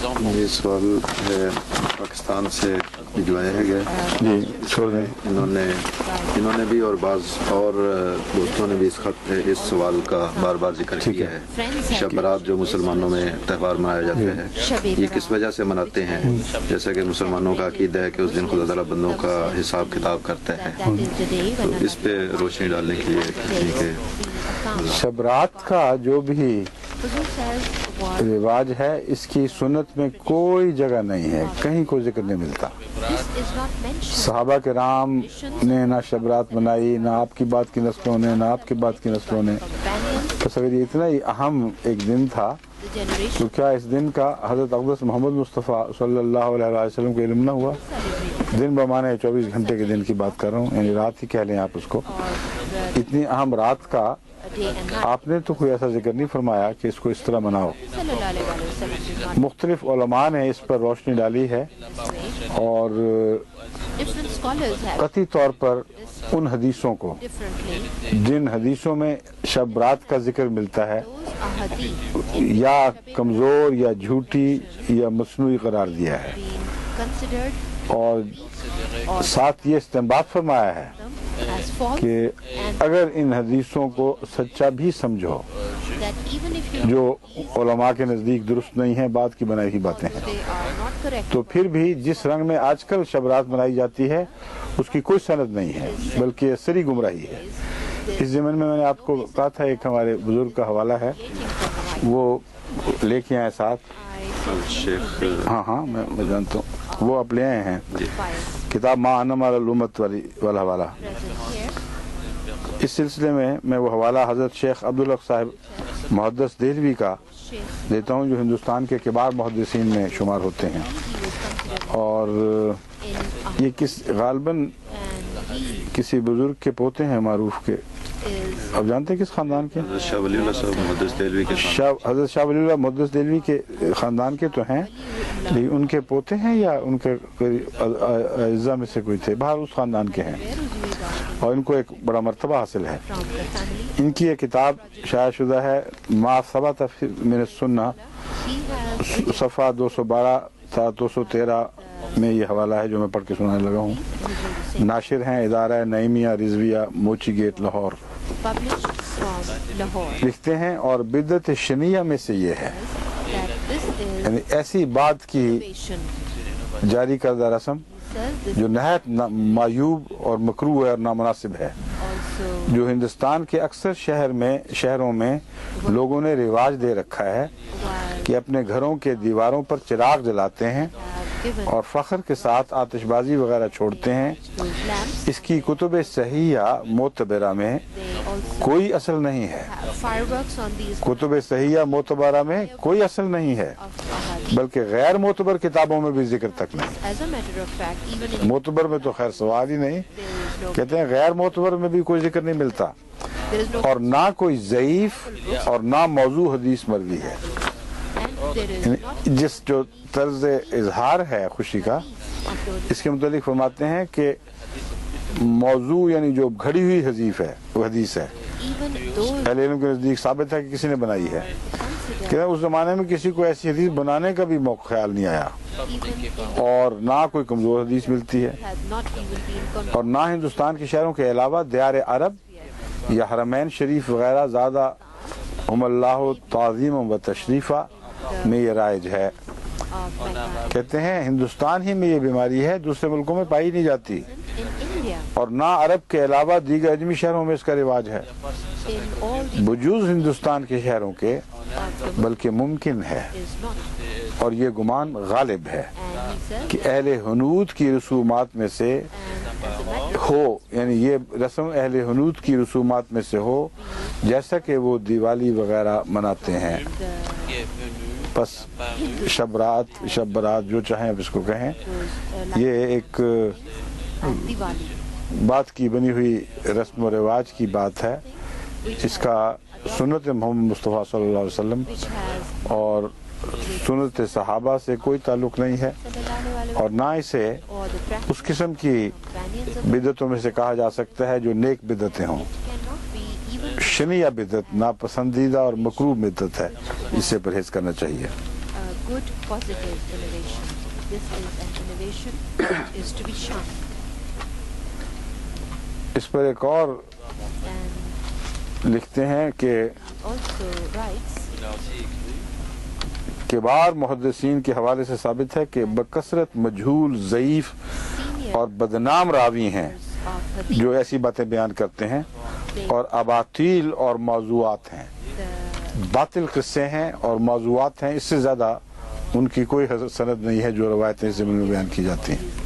یہ سوال ہے پاکستان سے بھجوایا گیا جی چھوڑ دیں. انہوں نے بھی اور بعض اور دوستوں نے بھی اس سوال کا بار بار ذکر کیا ہے. شب برات جو مسلمانوں میں تہوار منایا جاتا ہے یہ کس وجہ سے مناتے ہیں؟ جیسا کہ مسلمانوں کا عقیدہ ہے کہ اس دن خدا تعالیٰ بندوں کا حساب کتاب کرتا ہے، تو اس پہ روشنی ڈالنے کے لیے شب رات کا جو بھی رواج ہے اس کی سنت میں کوئی جگہ نہیں ہے، کہیں کوئی ذکر نہیں ملتا. صحابہ کرام نے نہ شب رات منائی، نہ آپ کی بات کی نسلوں نے، نہ آپ کی بات کی نسلوں نے. بس اگر یہ اتنا ہی اہم ایک دن تھا تو کیا اس دن کا حضرت اقدس محمد مصطفیٰ صلی اللہ علیہ وسلم کا علم نہ ہوا؟ دن بمانے 24 گھنٹے کے دن کی بات کر رہا ہوں، یعنی رات ہی کہہ لیں آپ اس کو. اتنی اہم رات کا آپ نے تو کوئی ایسا ذکر نہیں فرمایا کہ اس کو اس طرح مناؤ. مختلف علماء نے اس پر روشنی ڈالی ہے اور قطعی طور پر ان حدیثوں کو جن حدیثوں میں شب رات کا ذکر ملتا ہے یا کمزور یا جھوٹی یا مصنوعی قرار دیا ہے، اور ساتھ یہ استنباط فرمایا ہے کہ اگر ان حدیثوں کو سچا بھی سمجھو جو علماء کے نزدیک درست نہیں ہیں، بعد کی بنائی ہوئی باتیں ہیں، تو پھر بھی جس رنگ میں آج کل شب رات منائی جاتی ہے اس کی کوئی سند نہیں ہے، بلکہ یہ سری گمراہی ہے. اس ضمن میں نے آپ کو کہا تھا ایک ہمارے بزرگ کا حوالہ ہے، وہ لے کے آئے ساتھ. ہاں میں جانتا ہوں، وہ آپ لے آئے ہیں کتاب ما انما الامت والا حوالہ. اس سلسلے میں وہ حوالہ حضرت شیخ عبدالحق صاحب محدث دہلوی کا دیتا ہوں، جو ہندوستان کے کبار محدثین میں شمار ہوتے ہیں، اور یہ غالباً کسی بزرگ کے پوتے ہیں معروف کے. اب جانتے ہیں کس خاندان کے؟ حضرت شاہ ولی اللہ صاحب محدث دہلوی کے. حضرت شاہ ولی اللہ محدث دہلوی کے خاندان کے تو ہیں، لیکن ان کے پوتے ہیں یا ان کے اعزاء میں سے کوئی تھے، باہر اس خاندان کے ہیں، اور ان کو ایک بڑا مرتبہ حاصل ہے. ان کی یہ کتاب شائع شدہ ہے ما ثبت من السنہ، صفحہ 212 تا 213 میں یہ حوالہ ہے جو میں پڑھ کے سنانے لگا ہوں. ناشر ہیں ادارہ نعیمیہ رضویہ، موچی گیٹ، لاہور. لکھتے ہیں اور بدعت شنیہ میں سے یہ ہے، یعنی ایسی بات کی جاری کردہ رسم جو نہایت معیوب اور مکروہ اور نامناسب ہے، جو ہندوستان کے اکثر شہروں میں لوگوں نے رواج دے رکھا ہے کہ اپنے گھروں کے دیواروں پر چراغ جلاتے ہیں اور فخر کے ساتھ آتش بازی وغیرہ چھوڑتے ہیں. اس کی کتب صحیحہ معتبرہ میں کوئی اصل نہیں ہے. کتب صحیحہ معتبرہ میں کوئی اصل نہیں ہے، بلکہ غیر معتبر کتابوں میں بھی ذکر تک نہیں. معتبر میں تو خیر سوال ہی نہیں، کہتے ہیں غیر معتبر میں بھی کوئی ذکر نہیں ملتا، اور نہ کوئی ضعیف اور نہ موضوع حدیث مروی ہے. جس جو طرز اظہار ہے خوشی کا، اس کے متعلق فرماتے ہیں کہ موضوع یعنی جو گھڑی ہوئی حدیث ہے، اہل علم کے نزدیک ثابت ہے کہ کسی نے بنائی ہے. کہ اس زمانے میں کسی کو ایسی حدیث بنانے کا بھی موقع خیال نہیں آیا، اور نہ کوئی کمزور حدیث ملتی ہے، اور نہ ہندوستان کے شہروں کے علاوہ دیار عرب یا حرمین شریف وغیرہ زیادہ ہم اللہ تعظیم و تشریفہ میں یہ رائج ہے. کہتے ہیں ہندوستان ہی میں یہ بیماری ہے، دوسرے ملکوں میں پائی نہیں جاتی، اور نہ عرب کے علاوہ دیگر اجمی شہروں میں اس کا رواج ہے، بجوز ہندوستان کے شہروں کے، بلکہ ممکن ہے اور یہ گمان غالب ہے کہ اہل ہنود کی رسومات میں سے ہو، یعنی یہ رسم اہل ہنود کی رسومات میں سے ہو، جیسا کہ وہ دیوالی وغیرہ مناتے ہیں. بس شب برات جو چاہیں اب اس کو کہیں، یہ ایک بات کی بنی ہوئی رسم و رواج کی بات ہے. اس کا سنت محمد مصطفیٰ صلی اللہ علیہ وسلم اور سنت صحابہ سے کوئی تعلق نہیں ہے، اور نہ اسے اس قسم کی بدعتوں میں سے کہا جا سکتا ہے جو نیک بدعتیں ہوں. شنیہ بدعت ناپسندیدہ اور مکروہ بدعت ہے، اس سے پرہیز کرنا چاہیے. good positive innovation. This is an innovation that is to be shunned. اس پر ایک اور And لکھتے ہیں کہ also writes, کبار محدثین کے حوالے سے ثابت ہے کہ بکثرت مجہول، ضعیف senior اور بدنام راوی ہیں of hadith, جو ایسی باتیں بیان کرتے ہیں اور اباطیل اور موضوعات ہیں، the باطل قصے ہیں اور موضوعات ہیں، اس سے زیادہ ان کی کوئی سند نہیں ہے جو روایتیں اس زمین میں بیان کی جاتی ہیں۔